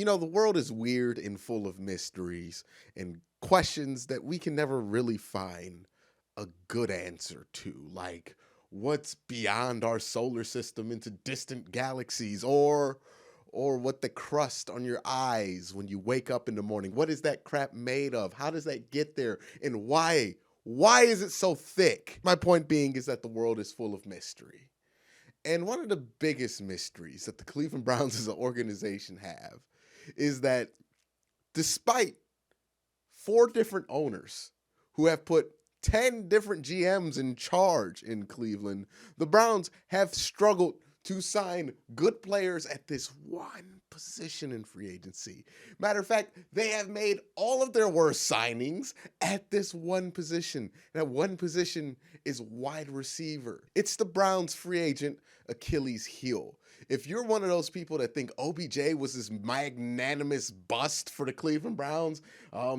The world is weird and full of mysteries and questions that we can never really find a good answer to. Like, what's beyond our solar system into distant galaxies, or what the crust on your eyes when you wake up in the morning. What is that crap made of? How does that get there? And why? Why is it so thick? My point being is that the world is full of mystery. And one of the biggest mysteries that the Cleveland Browns as an organization have is that despite four different owners who have put 10 different GMs in charge in Cleveland, the Browns have struggled to sign good players at this one position in free agency. Matter of fact, they have made all of their worst signings at this one position. That one position is wide receiver. It's the Browns' free agent Achilles heel. If you're one of those people that think OBJ was this magnanimous bust for the Cleveland Browns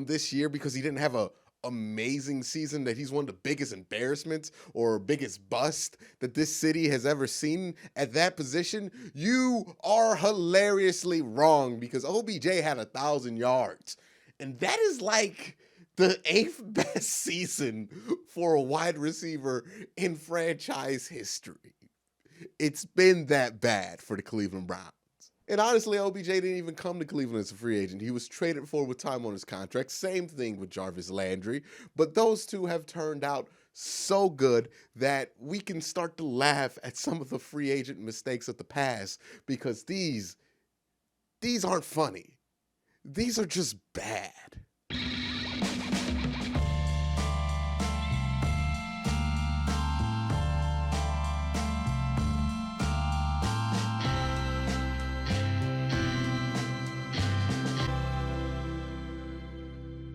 this year because he didn't have a amazing season, that he's one of the biggest embarrassments or biggest bust that this city has ever seen at that position, you are hilariously wrong, because OBJ had 1,000 yards. And that is like the 8th best season for a wide receiver in franchise history. It's been that bad for the Cleveland Browns. And honestly, OBJ didn't even come to Cleveland as a free agent. He was traded for with time on his contract. Same thing with Jarvis Landry. But those two have turned out so good that we can start to laugh at some of the free agent mistakes of the past, because these aren't funny. These are just bad.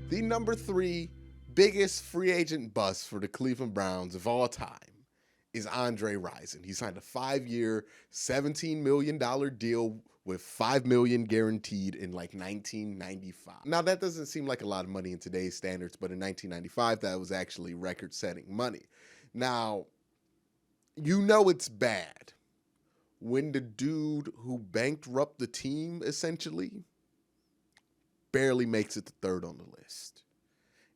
The number 3 biggest free agent bust for the Cleveland Browns of all time is Andre Rison. He signed a 5-year, $17 million deal with $5 million guaranteed in like 1995. Now, that doesn't seem like a lot of money in today's standards, but in 1995, that was actually record-setting money. Now, it's bad when the dude who bankrupted the team, essentially, barely makes it to third on the list.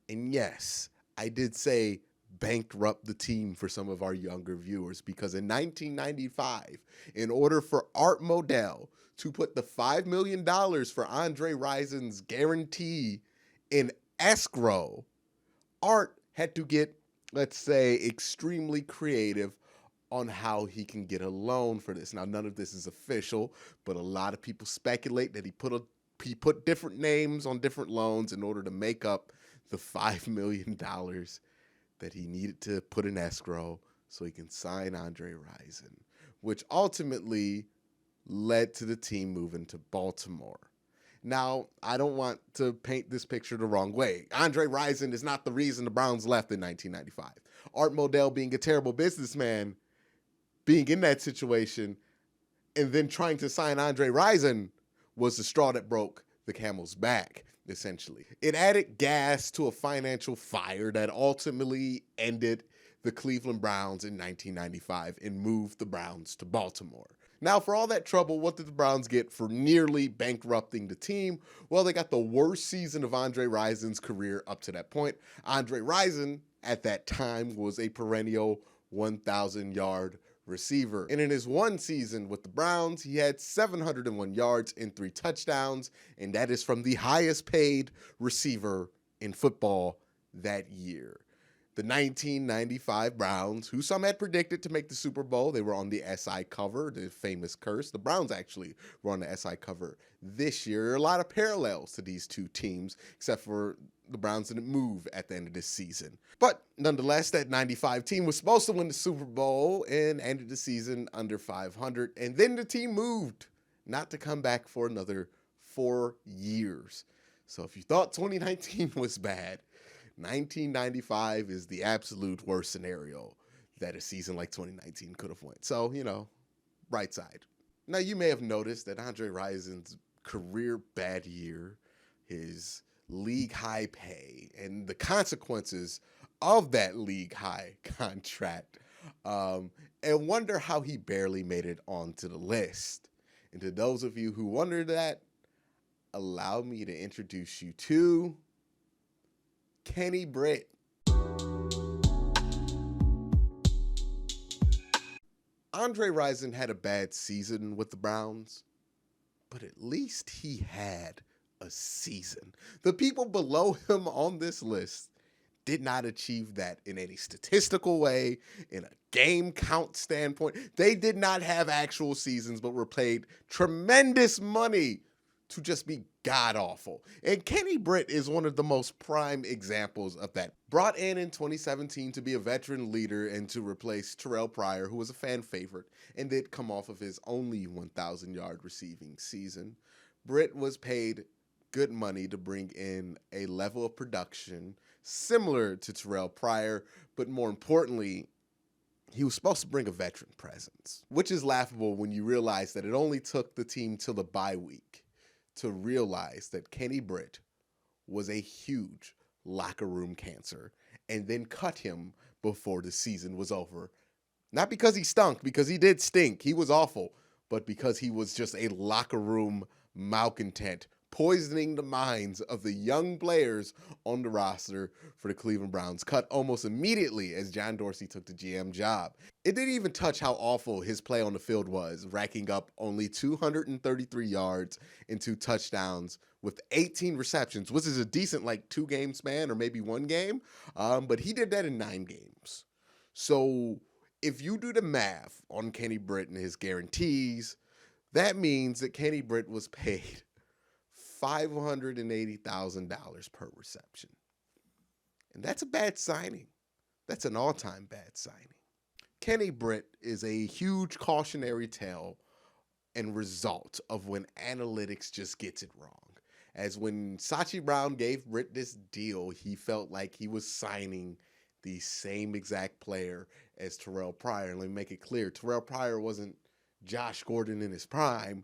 And yes, I did say bankrupt the team for some of our younger viewers, because in 1995, in order for Art Modell to put the $5 million for Andre Rison's guarantee in escrow, Art had to get, let's say, extremely creative on how he can get a loan for this. Now, none of this is official, but a lot of people speculate that he put different names on different loans in order to make up the $5 million that he needed to put in escrow so he can sign Andre Rison, which ultimately led to the team moving to Baltimore. Now, I don't want to paint this picture the wrong way. Andre Rison is not the reason the Browns left in 1995. Art Modell, being a terrible businessman, being in that situation, and then trying to sign Andre Rison was the straw that broke the camel's back, essentially. It added gas to a financial fire that ultimately ended the Cleveland Browns in 1995 and moved the Browns to Baltimore. Now, for all that trouble, what did the Browns get for nearly bankrupting the team? Well, they got the worst season of Andre Rison's career up to that point. Andre Rison, at that time, was a perennial 1,000-yard receiver. And in his one season with the Browns, he had 701 yards and 3 touchdowns, and that is from the highest paid receiver in football that year. The 1995 Browns, who some had predicted to make the Super Bowl, they were on the SI cover, the famous curse. The Browns actually were on the SI cover this year. There are a lot of parallels to these two teams, except for the Browns didn't move at the end of this season. But nonetheless, that 95 team was supposed to win the Super Bowl and ended the season under 500. And then the team moved, not to come back for another 4 years. So if you thought 2019 was bad, 1995 is the absolute worst scenario that a season like 2019 could have went. So, right side. Now, you may have noticed that Andre Rison's career bad year, his league-high pay, and the consequences of that league-high contract, and wonder how he barely made it onto the list. And to those of you who wonder that, allow me to introduce you to Kenny Britt. Andre Rison had a bad season with the Browns, but at least he had a season. The people below him on this list did not achieve that in any statistical way, in a game count standpoint. They did not have actual seasons, but were paid tremendous money to just be god-awful. And Kenny Britt is one of the most prime examples of that. Brought in 2017 to be a veteran leader and to replace Terrell Pryor, who was a fan favorite, and did come off of his only 1,000-yard receiving season. Britt was paid good money to bring in a level of production similar to Terrell Pryor, but more importantly, he was supposed to bring a veteran presence, which is laughable when you realize that it only took the team till the bye week to realize that Kenny Britt was a huge locker room cancer and then cut him before the season was over. Not because he stunk, because he did stink, he was awful, but because he was just a locker room malcontent, poisoning the minds of the young players on the roster for the Cleveland Browns, cut almost immediately as John Dorsey took the GM job. It didn't even touch how awful his play on the field was, racking up only 233 yards and 2 touchdowns with 18 receptions, which is a decent 2-game span or maybe 1 game, but he did that in 9 games. So if you do the math on Kenny Britt and his guarantees, that means that Kenny Britt was paid $580,000 per reception. And that's a bad signing. That's an all-time bad signing. Kenny Britt is a huge cautionary tale and result of when analytics just gets it wrong. As when Sachi Brown gave Britt this deal, he felt like he was signing the same exact player as Terrell Pryor. And let me make it clear, Terrell Pryor wasn't Josh Gordon in his prime,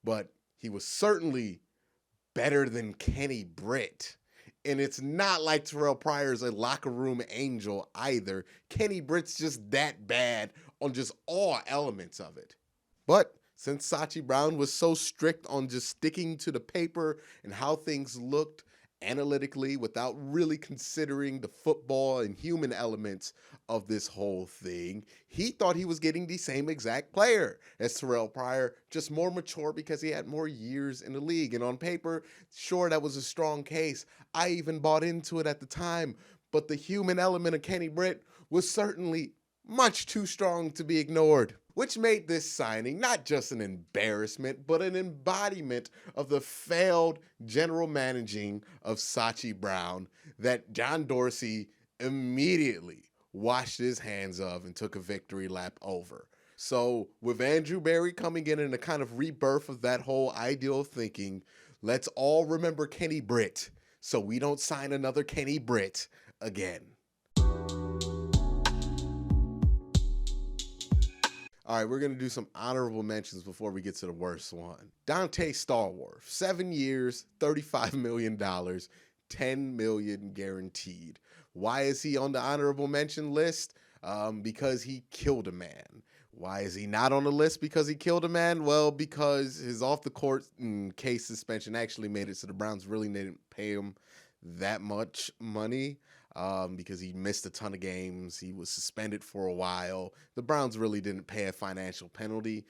but he was certainly better than Kenny Britt. And it's not like Terrell Pryor's a locker room angel either. Kenny Britt's just that bad on just all elements of it. But since Sachi Brown was so strict on just sticking to the paper and how things looked analytically without really considering the football and human elements of this whole thing, he thought he was getting the same exact player as Terrell Pryor, just more mature because he had more years in the league. And on paper, sure, that was a strong case. I even bought into it at the time, but the human element of Kenny Britt was certainly much too strong to be ignored, which made this signing not just an embarrassment, but an embodiment of the failed general managing of Sachi Brown that John Dorsey immediately washed his hands of and took a victory lap over. So with Andrew Berry coming in and a kind of rebirth of that whole ideal thinking, let's all remember Kenny Britt so we don't sign another Kenny Britt again. All right, we're going to do some honorable mentions before we get to the worst one. Dante Stallworth, 7 years, $35 million, $10 million guaranteed. Why is he on the honorable mention list? Because he killed a man. Why is he not on the list because he killed a man? Well, because his off-the-court case suspension actually made it so the Browns really didn't pay him that much money. Because he missed a ton of games. He was suspended for a while. The Browns really didn't pay a financial penalty,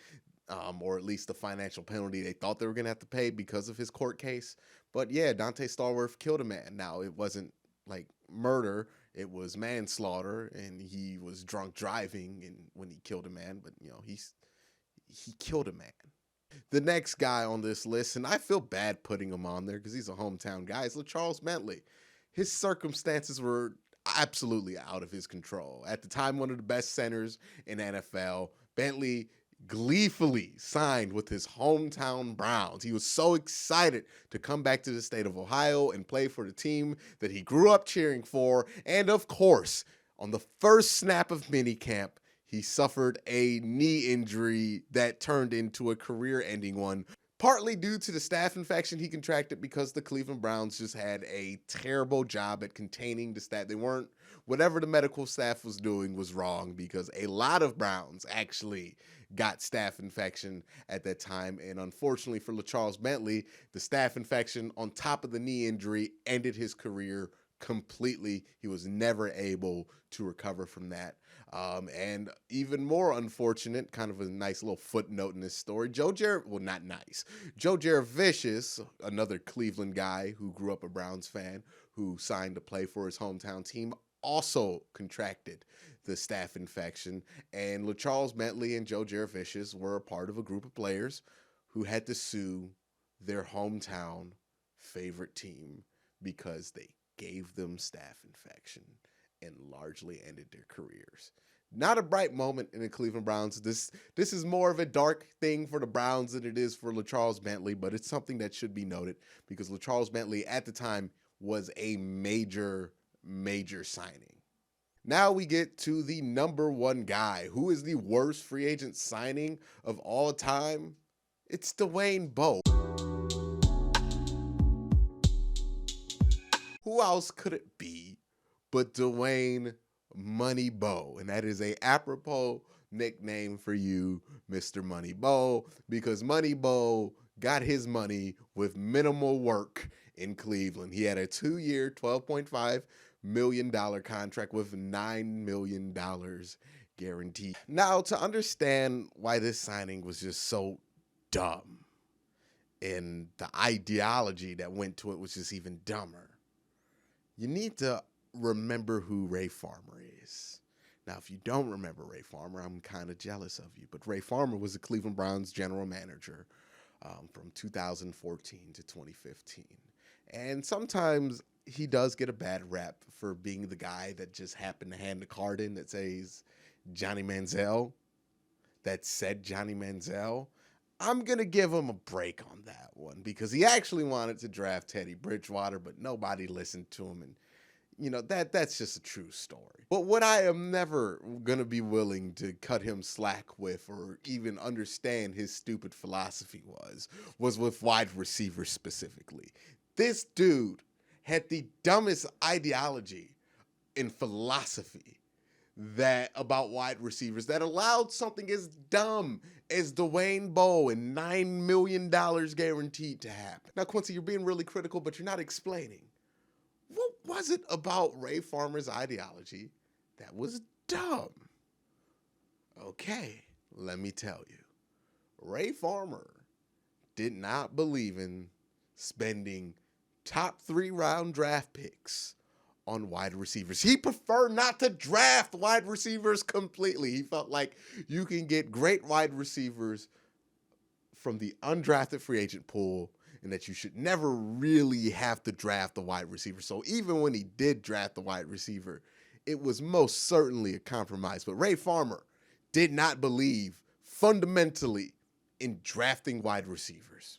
or at least the financial penalty they thought they were going to have to pay because of his court case. But yeah, Dante Stallworth killed a man. Now, it wasn't like murder. It was manslaughter, and he was drunk driving and when he killed a man. But, he killed a man. The next guy on this list, and I feel bad putting him on there because he's a hometown guy, is LaCharles Bentley. His circumstances were absolutely out of his control. At the time, one of the best centers in NFL, Bentley gleefully signed with his hometown Browns. He was so excited to come back to the state of Ohio and play for the team that he grew up cheering for. And of course, on the first snap of minicamp, he suffered a knee injury that turned into a career-ending one, partly due to the staph infection he contracted because the Cleveland Browns just had a terrible job at containing the staph. They weren't, whatever the medical staff was doing was wrong because a lot of Browns actually got staph infection at that time. And unfortunately for LaCharles Bentley, the staph infection on top of the knee injury ended his career completely. He was never able to recover from that. And even more unfortunate, kind of a nice little footnote in this story, Joe Jurevicius, another Cleveland guy who grew up a Browns fan, who signed to play for his hometown team, also contracted the staph infection. And LaCharles Bentley and Joe Jurevicius were a part of a group of players who had to sue their hometown favorite team because they gave them staph infection and largely ended their careers. Not a bright moment in the Cleveland Browns. This is more of a dark thing for the Browns than it is for LaCharles Bentley, but it's something that should be noted because LaCharles Bentley at the time was a major signing. Now we get to the number one guy. Who is the worst free agent signing of all time? It's Dwayne Bowe. Who else could it be but Dwayne Money Bowe? And that is a apropos nickname for you, Mr. Money Bowe, because Money Bowe got his money with minimal work in Cleveland. He had a 2-year, $12.5 million contract with $9 million guaranteed. Now, to understand why this signing was just so dumb and the ideology that went to it was just even dumber, you need to remember who Ray Farmer is. Now, if you don't remember Ray Farmer, I'm kind of jealous of you. But Ray Farmer was the Cleveland Browns general manager from 2014 to 2015. And sometimes he does get a bad rep for being the guy that just happened to hand the card in that says Johnny Manziel, that said Johnny Manziel. I'm going to give him a break on that one because he actually wanted to draft Teddy Bridgewater, but nobody listened to him. And, you know, that's just a true story. But what I am never going to be willing to cut him slack with or even understand his stupid philosophy was with wide receivers specifically. This dude had the dumbest ideology and philosophy about wide receivers that allowed something as dumb as Dwayne Bowe and $9 million guaranteed to happen. Now, Quincy, you're being really critical, but you're not explaining. What was it about Ray Farmer's ideology that was dumb? Okay, let me tell you. Ray Farmer did not believe in spending top 3-round draft picks on wide receivers. He preferred not to draft wide receivers completely. He felt like you can get great wide receivers from the undrafted free agent pool and that you should never really have to draft the wide receiver. So even when he did draft the wide receiver, it was most certainly a compromise. But Ray Farmer did not believe fundamentally in drafting wide receivers.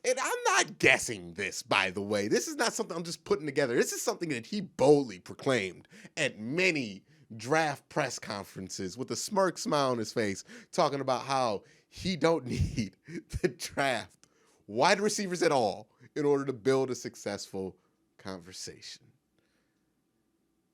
And I'm not guessing this, by the way. This is not something I'm just putting together. This is something that he boldly proclaimed at many draft press conferences with a smirk smile on his face, talking about how he don't need to draft wide receivers at all in order to build a successful conversation.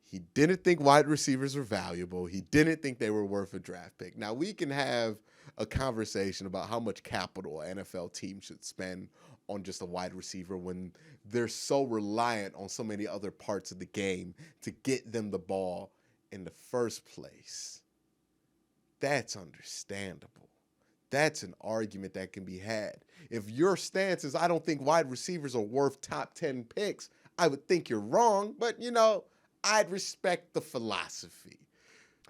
He didn't think wide receivers were valuable. He didn't think they were worth a draft pick. Now, we can have a conversation about how much capital an NFL team should spend on just a wide receiver when they're so reliant on so many other parts of the game to get them the ball in the first place. That's understandable. That's an argument that can be had. If your stance is, I don't think wide receivers are worth top 10 picks, I would think you're wrong, but, you know, I'd respect the philosophy.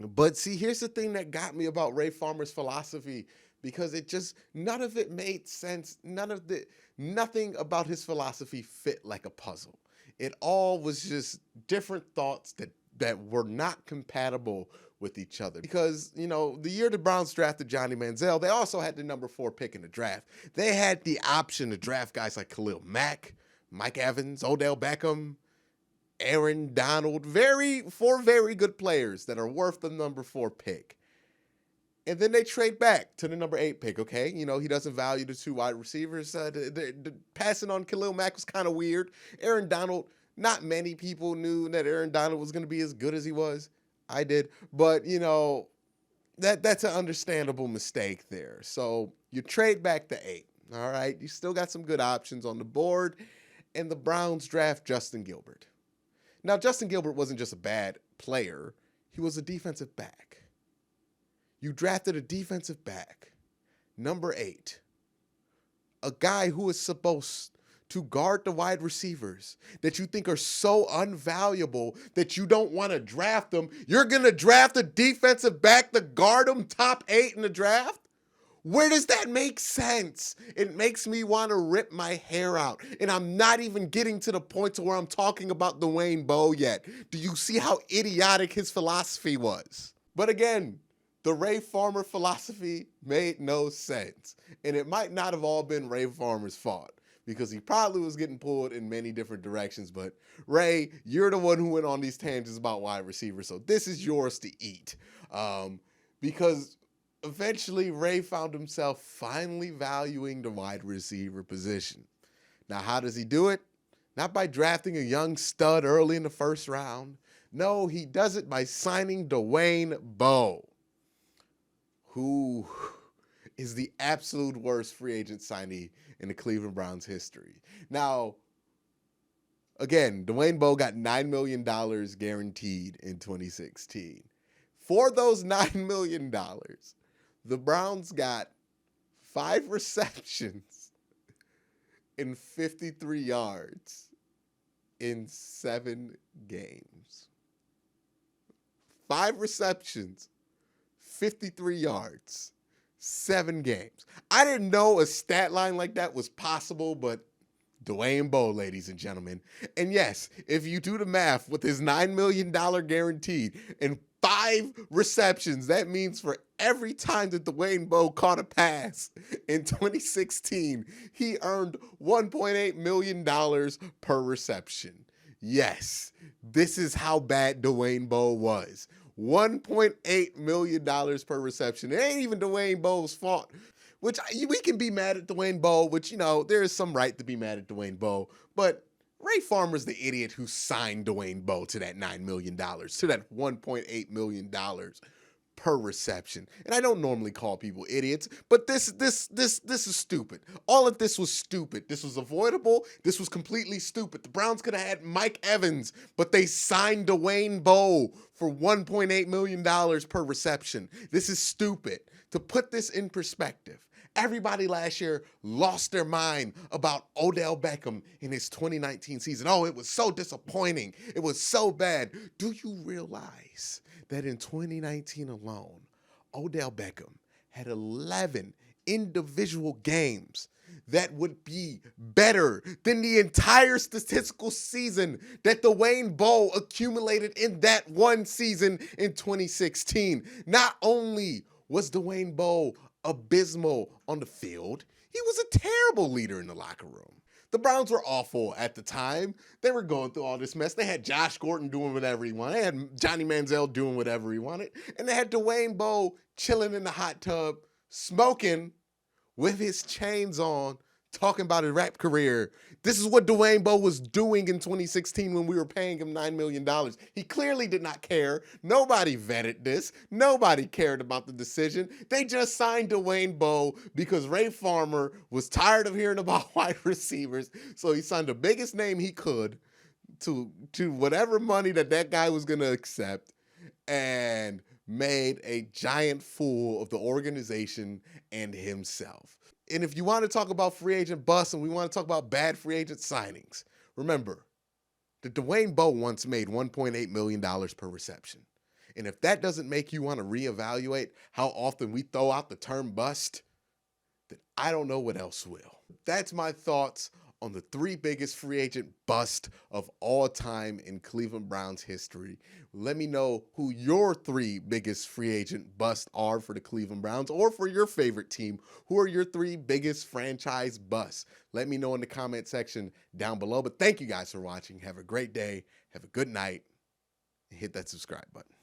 But see, here's the thing that got me about Ray Farmer's philosophy, because none of it made sense. Nothing about his philosophy fit like a puzzle. It all was just different thoughts that were not compatible with each other. Because, you know, the year the Browns drafted Johnny Manziel, they also had the number 4 pick in the draft. They had the option to draft guys like Khalil Mack, Mike Evans, Odell Beckham, Aaron Donald, four very good players that are worth the number 4 pick. And then they trade back to the number 8 pick, okay? You know, he doesn't value the 2 wide receivers. The passing on Khalil Mack was kind of weird. Aaron Donald, not many people knew that Aaron Donald was going to be as good as he was. I did. But, you know, That's an understandable mistake there. So you trade back to 8. All right. You still got some good options on the board. And the Browns draft Justin Gilbert. Now, Justin Gilbert wasn't just a bad player, he was a defensive back. You drafted a defensive back, number 8, a guy who is supposed to guard the wide receivers that you think are so unvaluable that you don't want to draft them. You're going to draft a defensive back to guard them top 8 in the draft? Where does that make sense? It makes me want to rip my hair out. And I'm not even getting to the point to where I'm talking about Dwayne Bowe yet. Do you see how idiotic his philosophy was? But again, the Ray Farmer philosophy made no sense. And it might not have all been Ray Farmer's fault, because he probably was getting pulled in many different directions. But Ray, you're the one who went on these tangents about wide receivers, so this is yours to eat. Because eventually Ray found himself finally valuing the wide receiver position. Now, how does he do it? Not by drafting a young stud early in the first round. No, he does it by signing Dwayne Bowe, who is the absolute worst free agent signee in the Cleveland Browns history. Now, again, Dwayne Bowe got $9 million guaranteed in 2016. For those $9 million, the Browns got 5 receptions and 53 yards in 7 games. 5 receptions, 53 yards, 7 games. I didn't know a stat line like that was possible, but Dwayne Bowe, ladies and gentlemen. And yes, if you do the math with his $9 million guaranteed and 5 receptions, that means for every time that Dwayne Bowe caught a pass in 2016, he earned $1.8 million per reception. Yes, this is how bad Dwayne Bowe was. $1.8 million per reception. It ain't even Dwayne Bowe's fault, which we can be mad at Dwayne Bowe, which, you know, there is some right to be mad at Dwayne Bowe, but Ray Farmer's the idiot who signed Dwayne Bowe to that $9 million, to that $1.8 million per reception. And I don't normally call people idiots, but this is stupid. All of this was stupid. This was avoidable. This was completely stupid. The Browns could have had Mike Evans, but they signed Dwayne Bowe for $1.8 million per reception. This is stupid. To put this in perspective, everybody last year lost their mind about Odell Beckham in his 2019 season. Oh, it was so disappointing. It was so bad. Do you realize that in 2019 alone, Odell Beckham had 11 individual games that would be better than the entire statistical season that Dwayne Bowe accumulated in that one season in 2016? Not only was Dwayne Bowe abysmal on the field, he was a terrible leader in the locker room. The Browns were awful at the time. They were going through all this mess. They had Josh Gordon doing whatever he wanted. They had Johnny Manziel doing whatever he wanted. And they had Dwayne Bowe chilling in the hot tub, smoking with his chains on, talking about his rap career. This is what Dwayne Bowe was doing in 2016 when we were paying him $9 million. He clearly did not care. Nobody vetted this. Nobody cared about the decision. They just signed Dwayne Bowe because Ray Farmer was tired of hearing about wide receivers. So he signed the biggest name he could to whatever money that guy was going to accept, and made a giant fool of the organization and himself. And if you want to talk about free agent busts and we want to talk about bad free agent signings, remember that Dwayne Bowe once made $1.8 million per reception. And if that doesn't make you want to reevaluate how often we throw out the term bust, then I don't know what else will. That's my thoughts on the 3 biggest free agent busts of all time in Cleveland Browns history. Let me know who your 3 biggest free agent busts are for the Cleveland Browns, or for your favorite team. Who are your 3 biggest franchise busts? Let me know in the comment section down below. But thank you guys for watching. Have a great day. Have a good night. And hit that subscribe button.